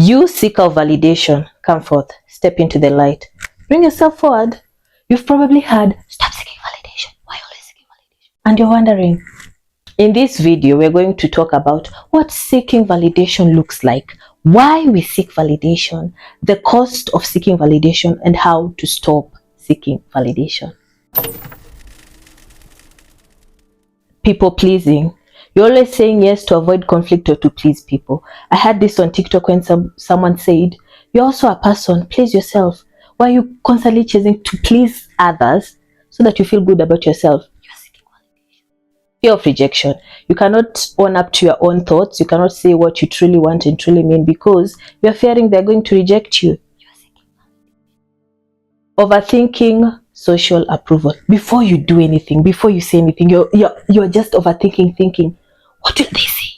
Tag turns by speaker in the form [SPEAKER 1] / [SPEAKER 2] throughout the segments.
[SPEAKER 1] You seek out validation. Come forth. Step into the light. Bring yourself forward. You've probably heard, stop seeking validation. Why always seeking validation? And you're wondering. In this video, we're going to talk about what seeking validation looks like, why we seek validation, the cost of seeking validation, and how to stop seeking validation. People pleasing. You're always saying yes to avoid conflict or to please people. I had this on TikTok when someone said, you're also a person, please yourself. Why are you constantly chasing to please others so that you feel good about yourself? You're seeking validation. Fear of rejection. You cannot own up to your own thoughts. You cannot say what you truly want and truly mean because you're fearing they're going to reject you. You're seeking validation. Overthinking social approval. Before you do anything, before you say anything, you're just overthinking, thinking, what will they say?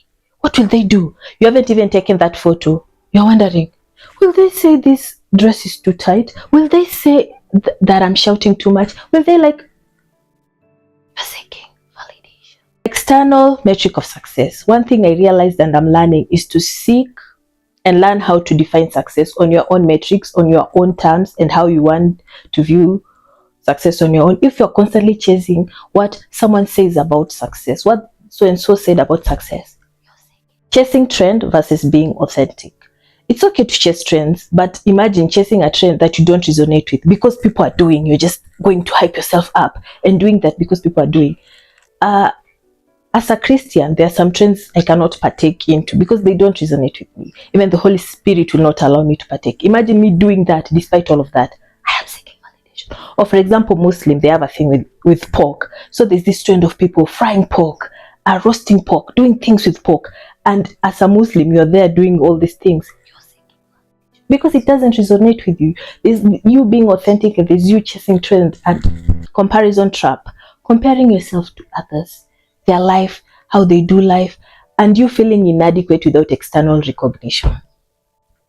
[SPEAKER 1] What will they do? You haven't even taken that photo. You're wondering, will they say this dress is too tight? Will they say that I'm shouting too much? Will they like... You're seeking validation. External metric of success. One thing I realized and I'm learning is to seek and learn how to define success on your own metrics, on your own terms, and how you want to view success on your own. If you're constantly chasing what someone says about success, what so and so said about success, chasing trend versus being authentic. It's okay to chase trends, but imagine chasing a trend that you don't resonate with because people are doing. You're just going to hype yourself up and doing that because people are doing. As a Christian, there are some trends I cannot partake into because they don't resonate with me. Even the Holy Spirit will not allow me to partake. Imagine me doing that despite all of that. I am seeking validation. Or for example, Muslim, they have a thing with pork. So there's this trend of people frying pork, roasting pork, doing things with pork. And as a Muslim, you're there doing all these things. Because it doesn't resonate with you. There's you being authentic and there's you chasing trends and comparison trap. Comparing yourself to others, their life, how they do life, and you feeling inadequate without external recognition.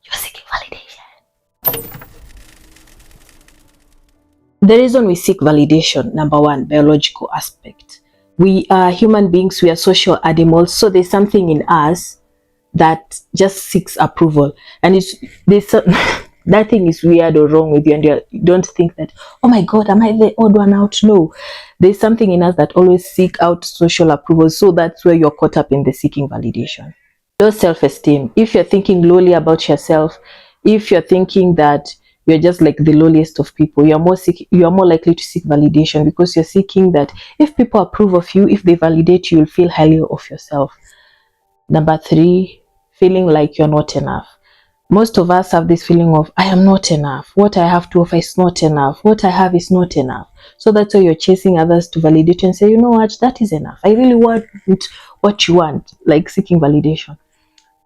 [SPEAKER 1] You're seeking validation. The reason we seek validation, number one, biological aspect. We are human beings, we are social animals, so there's something in us that just seeks approval, and that thing is weird or wrong with you, and you don't think that, oh my god, am I the odd one out? No, there's something in us that always seek out social approval, so that's where you're caught up in the seeking validation. Low self-esteem. If you're thinking lowly about yourself, if you're thinking that you're just like the lowliest of people, you're more likely to seek validation because you're seeking that if people approve of you, if they validate you, you'll feel highly of yourself. Number three, feeling like you're not enough. Most of us have this feeling of, I am not enough. What I have to offer is not enough. What I have is not enough. So that's why you're chasing others to validate and say, you know what, that is enough. I really want what you want, like seeking validation.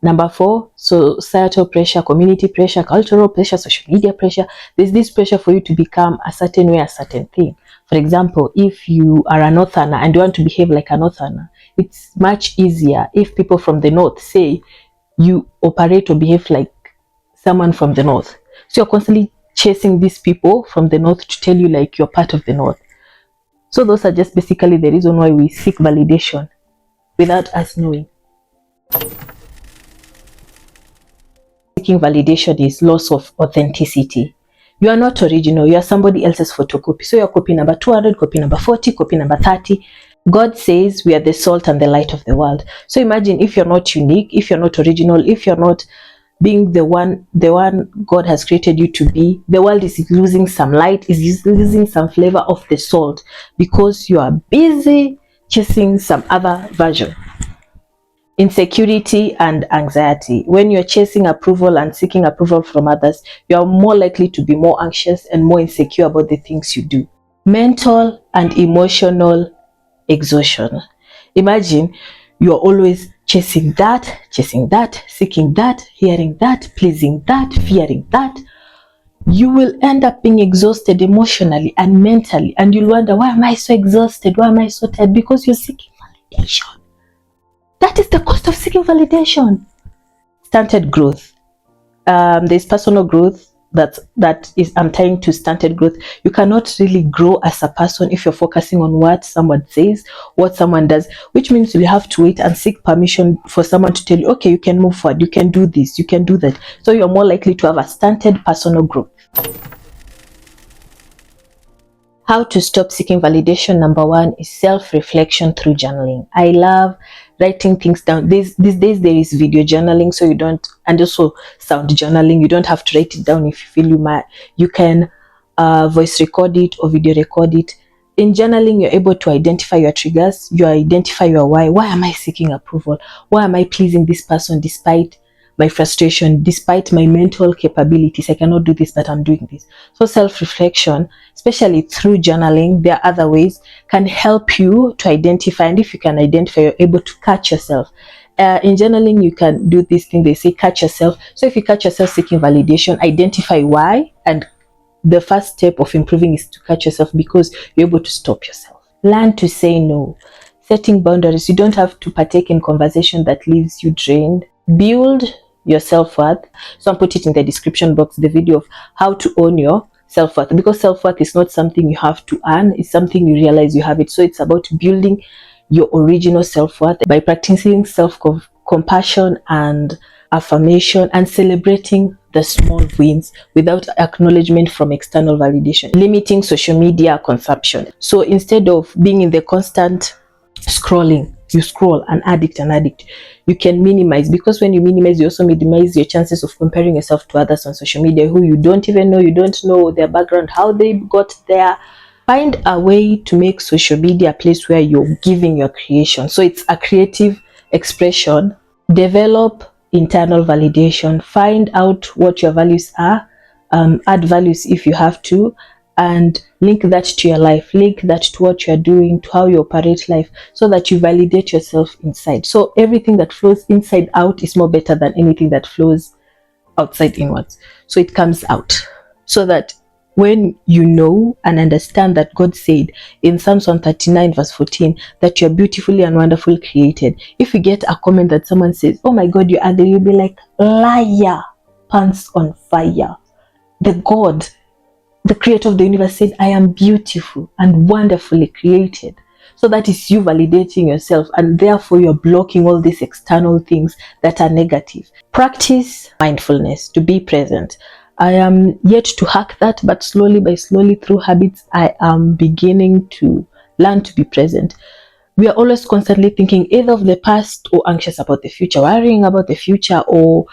[SPEAKER 1] Number four, societal pressure, community pressure, cultural pressure, social media pressure. There's this pressure for you to become a certain way, a certain thing. For example, if you are a northerner and you want to behave like a northerner, it's much easier if people from the north say you operate or behave like someone from the north. So you're constantly chasing these people from the north to tell you like you're part of the north. So those are just basically the reason why we seek validation without us knowing. Seeking validation is loss of authenticity. You are not original, you are somebody else's photocopy. So you're copy number 200, copy number 40, copy number 30. God says we are the salt and the light of the world. So imagine if you're not unique, if you're not original, if you're not being the one God has created you to be, the world is losing some light, is losing some flavor of the salt because you are busy chasing some other version. Insecurity and anxiety. When you're chasing approval and seeking approval from others, you are more likely to be more anxious and more insecure about the things you do. Mental and emotional exhaustion. Imagine you're always chasing that, seeking that, hearing that, pleasing that, fearing that. You will end up being exhausted emotionally and mentally, and you'll wonder, why am I so exhausted? Why am I so tired? Because you're seeking validation. That is the cost of seeking validation. Stunted growth. There's personal growth, that is, I'm tying to stunted growth. You cannot really grow as a person if you're focusing on what someone says, what someone does, which means you have to wait and seek permission for someone to tell you, okay, you can move forward, you can do this, you can do that. So you're more likely to have a stunted personal growth. How to stop seeking validation. Number one is self-reflection through journaling. I love writing things down. These days there is video journaling, so you don't, and also sound journaling. You don't have to write it down if you feel you might. You can voice record it or video record it. In journaling, you're able to identify your triggers. You identify your why. Why am I seeking approval? Why am I pleasing this person despite my frustration, despite my mental capabilities? I cannot do this, but I'm doing this. So self-reflection, especially through journaling, there are other ways, can help you to identify. And if you can identify, you're able to catch yourself. In journaling, you can do this thing, they say catch yourself. So if you catch yourself seeking validation, identify why. And the first step of improving is to catch yourself, because you're able to stop yourself. Learn to say no. Setting boundaries. You don't have to partake in conversation that leaves you drained. Build your self-worth. So I'll put it in the description box, the video of how to own your self-worth, because self-worth is not something you have to earn, it's something you realize you have it. So it's about building your original self-worth by practicing self-compassion and affirmation, and celebrating the small wins without acknowledgement from external validation. Limiting social media consumption. So instead of being in the constant scrolling, you scroll and addict, you can minimize, because when you minimize, you also minimize your chances of comparing yourself to others on social media who you don't even know. You don't know their background, how they got there. Find a way to make social media a place where you're giving your creation. So it's a creative expression. Develop internal validation. Find out what your values are. Add values if you have to, and link that to your life, link that to what you're doing, to how you operate life, so that you validate yourself inside. So everything that flows inside out is more better than anything that flows outside inwards. So it comes out, so that when you know and understand that God said in Psalms 139 verse 14 that you're beautifully and wonderfully created. If you get a comment that someone says, oh my God, you're ugly, you'll be like, liar, pants on fire. The creator of the universe said, I am beautiful and wonderfully created. So that is you validating yourself, and therefore you're blocking all these external things that are negative. Practice mindfulness, to be present. I am yet to hack that, but slowly by slowly through habits, I am beginning to learn to be present. We are always constantly thinking either of the past or anxious about the future, worrying about the future, or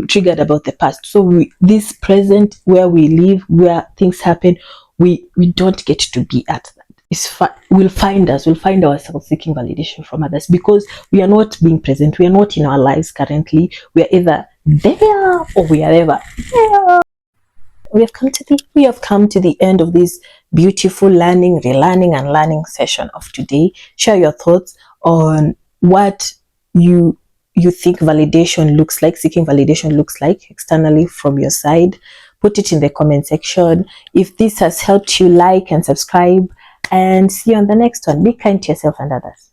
[SPEAKER 1] triggered about the past. So this present, where we live, where things happen, we don't get to be at that. We'll find ourselves seeking validation from others, because we are not being present. We are not in our lives currently. We are either there or we are ever there. We have come to the end of this beautiful learning, relearning, and learning session of today. Share your thoughts on what you think validation looks like, seeking validation looks like externally from your side. Put it in the comment section. If this has helped you, like and subscribe, and see you on the next one. Be kind to yourself and others.